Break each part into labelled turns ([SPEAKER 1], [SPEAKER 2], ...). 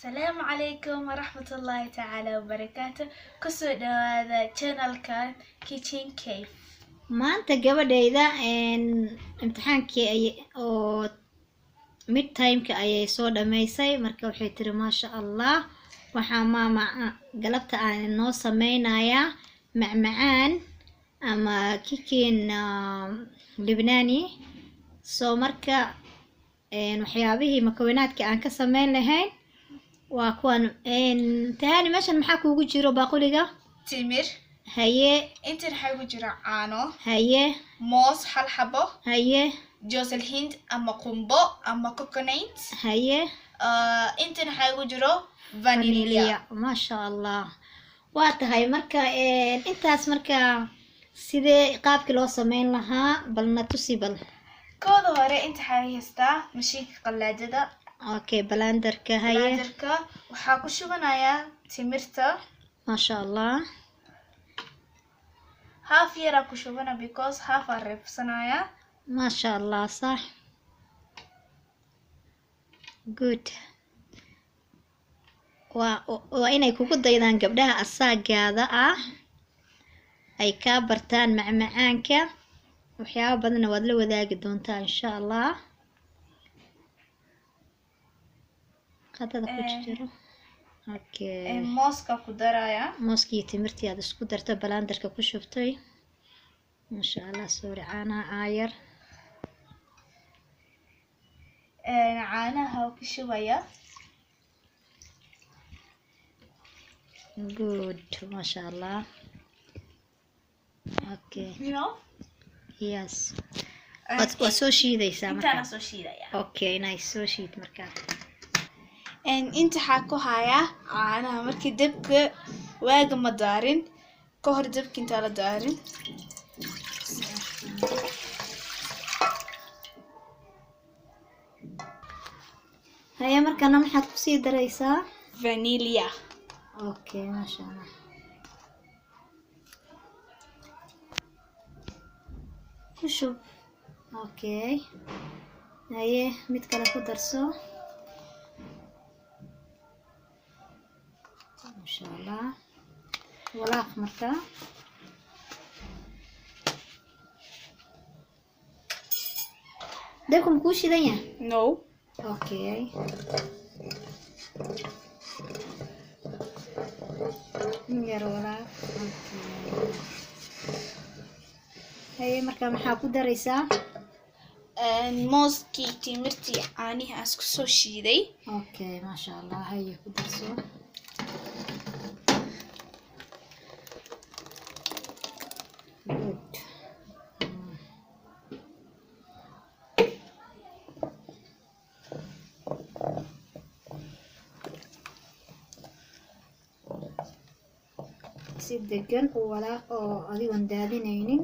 [SPEAKER 1] السلام عليكم ورحمة الله تعالى وبركاته. كسر هذا channel كان kitchen cave.
[SPEAKER 2] maanta gabadhayda imtixaankii oo mid timeka ayay soo dhameysay marka waxay tiri maasha Allah waxaa maama galabta aan noo sameynayaa macmacaan ama kikin Libnaani soo marka waxyaabihii makawinaadka aan ka sameyn lahayn waa kuwan tahani meeshan maxaa kuugu jiro baaquliga
[SPEAKER 1] timir
[SPEAKER 2] haye
[SPEAKER 1] inta waxaa ku jira caano
[SPEAKER 2] haye
[SPEAKER 1] moos hal xabo
[SPEAKER 2] haye
[SPEAKER 1] joos الهند ama qumbo ama coconut
[SPEAKER 2] haye
[SPEAKER 1] inta waxaa ku jiro vanilla
[SPEAKER 2] ma sha Allah waa tahay marka intaas marka sidee qaabkii loo sameyn lahaa balna tusi bal
[SPEAKER 1] kooda hore inta haystaa mashiinka qalaajada
[SPEAKER 2] okay blenderka haye
[SPEAKER 1] blenderka waxaa ku shubanayaa timirta
[SPEAKER 2] ma sha Allah
[SPEAKER 1] half yara ku shubana because half aan reebsanaya
[SPEAKER 2] ma sha Allah صح good waa inay kugu daydaan gabdhaha asaagaada ah ay ka bartaan macmacaanka waxyaabo badan waad la wadaagi doontaa insha Allah qadada ku jiro okay
[SPEAKER 1] mooska ku daraya
[SPEAKER 2] mooskii timirtii aad isku darto blenderka ku shubtay ma sha Allah soo raacana ayar
[SPEAKER 1] caanaha ku shubaya
[SPEAKER 2] good ma sha Allah okay
[SPEAKER 1] you know
[SPEAKER 2] yes waa soo shiidaysaa marka
[SPEAKER 1] inta soo shiidaya
[SPEAKER 2] okay nice soo shiid marka
[SPEAKER 1] inta waxaa ku haya caanaha markii dabka waaga ma daarin ka hor dabka inta la daarin
[SPEAKER 2] haya markana maxaad ku sii daraysaa
[SPEAKER 1] vanilla
[SPEAKER 2] okay ma sha Allah kushub okay haye mid kale ku darso ma sha Allah walaaq marka dabka ma kuu shidan yahay
[SPEAKER 1] no
[SPEAKER 2] okay yar walaaq haye marka maxaa ku daraysaa
[SPEAKER 1] mooskii timirtii caanihi aan isku soo shiiday
[SPEAKER 2] okay ma sha Allah haye ku darso good si degan oo walaaq oo adigoon daadinaynin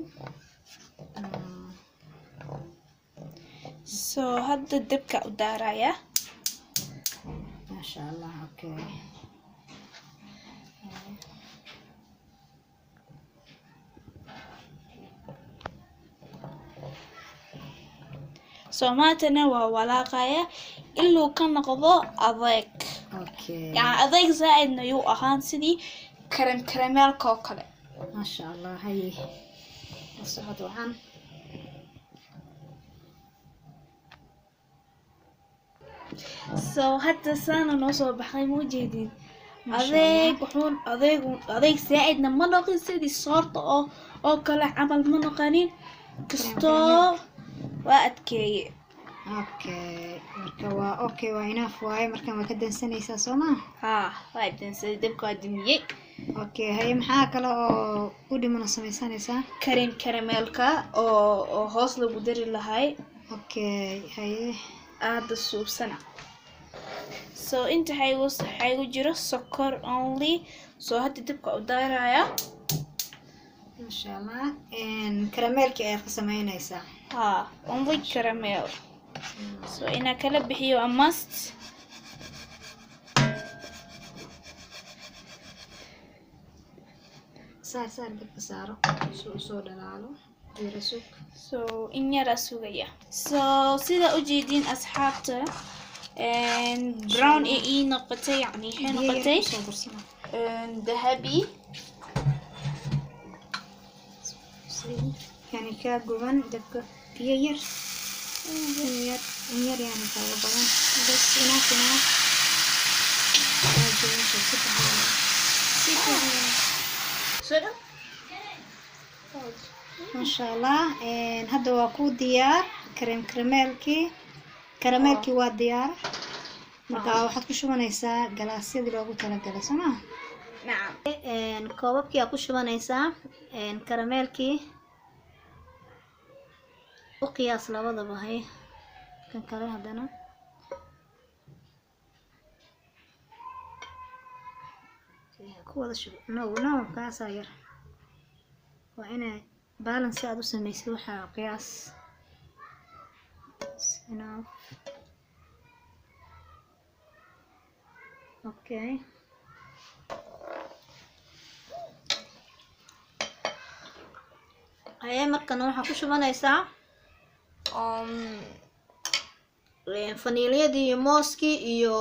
[SPEAKER 1] so hadda dabka u daaraya
[SPEAKER 2] ma sha Allah okay
[SPEAKER 1] so maantana waa walaaqaya iluu ka noqdo adeeg
[SPEAKER 2] okay
[SPEAKER 1] yani adeeg zaaidna yuu ahaan sidii karameelka oo kale
[SPEAKER 2] ma sha Allah haye socod waxaan
[SPEAKER 1] so hadda saana noo soo baxay ma ujeedin adeeg zaaidna ma noqin sidii soorta oo kale camal ma noqonin kastoo waa adkeeye
[SPEAKER 2] okay marka waa okay waa enough waaye marka ma ka dansanaysaa soo ma
[SPEAKER 1] waa dansaday dabka waa dumiyey
[SPEAKER 2] okay haye maxaa kale oo u dhimana sameysanaysaa
[SPEAKER 1] karameelka oo hoos lagu dari lahay
[SPEAKER 2] okay haye
[SPEAKER 1] aada suubsana so inta waxaygu jiro sokor only so hadda dabka u daaraya
[SPEAKER 2] ma sha Allah karameelka ayaad ka sameynaysaa
[SPEAKER 1] only caramel so inaa kala bixiyo a must
[SPEAKER 2] saar dabka saaro soo dhalaalo yara sug
[SPEAKER 1] so in yara sugaya so sida u jeedin asxaabta براون اي نقطة يعني حين نقطة ذهبي
[SPEAKER 2] يعني كاجوان دبكة بيير ير يعني كاجوان بس هناك ما شاء الله. هذا واكو ديار كراميلكي waa diyaar marka waxaad ku shubanaysaa galaasyadii loogu talagalay soma
[SPEAKER 1] نعم
[SPEAKER 2] koobabkii aad ku shubanaysaa karameelkii u qiyaas labadaba hay kan kale haddana ku wada shub no kaasaa yar waa inay balance aad u samaysid waxaa qiyaas enough. Okay. Ayaa markana waxaa ku shubanaysaa vaniliyadii iyo mooskii iyo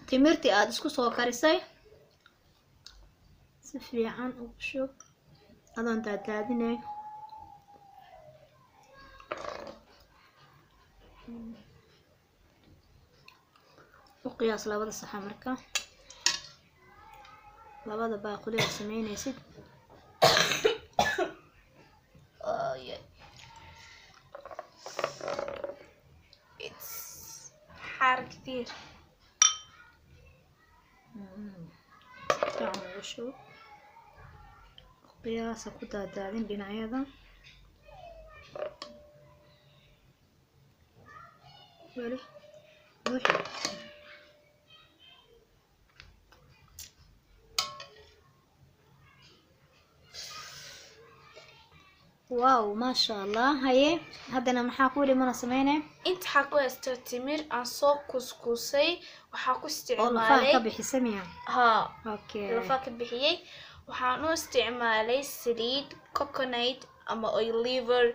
[SPEAKER 2] timirtii aad isku soo karisay si fiican ugu shub adoon daadaadinay u qiyaas labada saxan marka labada baaquli aad samaynaysid
[SPEAKER 1] حار كثير
[SPEAKER 2] شوف قياسة كده دادين بنايدا ولي روحي واو ما شاء الله. هاي هادنا maxaa ku wali mana sameeyay
[SPEAKER 1] inta xaq u haysto timir aan soo kuskusay waxa ku
[SPEAKER 2] oo lafa
[SPEAKER 1] isticmaalay
[SPEAKER 2] ka bixisamiya
[SPEAKER 1] ha
[SPEAKER 2] okay
[SPEAKER 1] lafa ka bixiyay waxaan u isticmaalay saliid coconut ama oil liver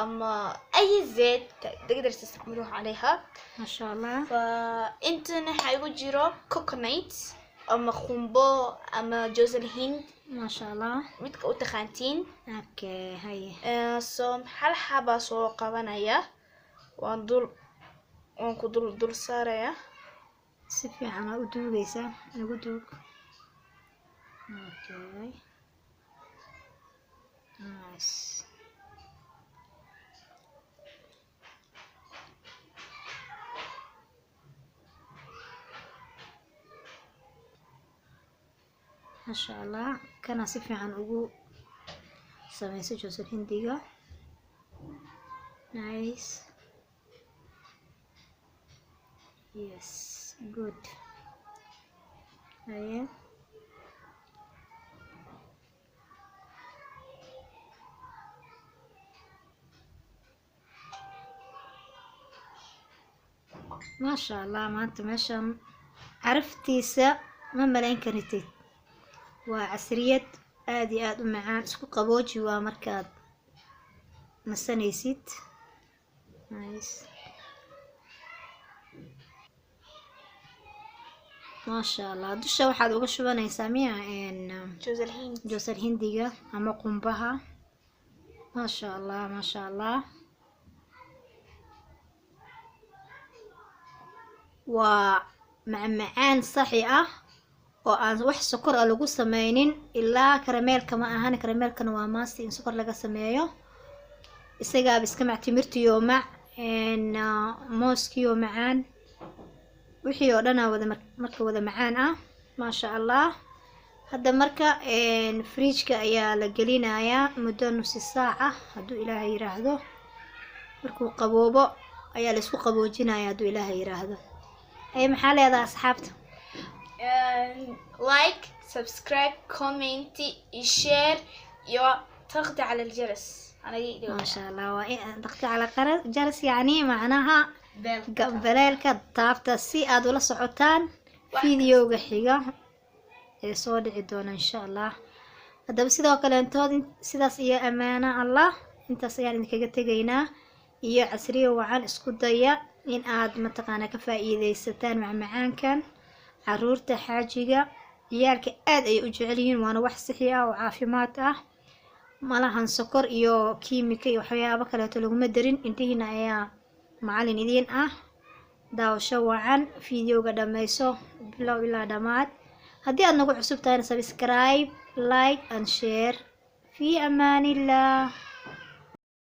[SPEAKER 1] ama ay زيت تقدر تستعملوه عليها
[SPEAKER 2] ما شاء الله.
[SPEAKER 1] فانتنا حيجو جيرو coconut ama khumbo ama جوز الهند
[SPEAKER 2] ما شاء الله.
[SPEAKER 1] midka u taqaantiin
[SPEAKER 2] okay هاي
[SPEAKER 1] so hal xaba soo qabanaya waan ku dul saaraya
[SPEAKER 2] si fiican u duugaysaa ugu duug okay nice ما شاء الله. كان si fiican ugu sameysay joosa hindiga nice yes good هاي ما شاء الله. ما انت ماشي عرفتيسا ما ملاين كرتي وعسرية آدي آد معان اسكو قبوجي ومركاد مسانيسيت نايس ما شاء الله. دوشا waxaad uga shubanaysaa miya جوز الهنديga ama qumbaha ما شاء الله ما شاء الله. waa macmacaan saxi ah oo aan wax sokor ah lagu sameynin ilaa karameelka ma ahan karameelkana waa maasti in sokor laga sameeyo isaga iska mactimirtiyo mac mooskiyo macaan wixii oo dhan wada marka wada macaan ah ma sha Allah. hadda marka fridge-ka ayaa la gelinayaa muddo nus saac ah haduu Ilaahay yiraahdo markuu qaboobo ayaa la isku qaboojinayaa haduu Ilaahay yiraahdo. ay maxaa leedahay asxaabta
[SPEAKER 1] like subscribe comment share iyo تضغط على الجرس
[SPEAKER 2] ما شاء الله. ضغطي على الجرس يعني معناها بلالك طافتا سي ادو لا سوcotaan فيديوga xiga ee soo dhici doona insha Allah. hadaba sidoo kale intood sidaas iyo amaana Allah intaas ayaan idinkaga tegaynaa iyo casriyo wacan isku daya in aad mataqaana ka faa'iideysataan macmacaankan caruurta xaajiga ciyaalka aad ay u jecel yihiin waana wax saxi ah oo caafimaad ah malahan sokor iyo kiimika iyo waxyaabo kaleeto laguma darin intiina ayaa macalin idiin ah daawasho wacan fiidiyowga dhammayso bilow ilaa dhammaad haddii aad nagu cusub tahayna subscribe like and share fi amaanillah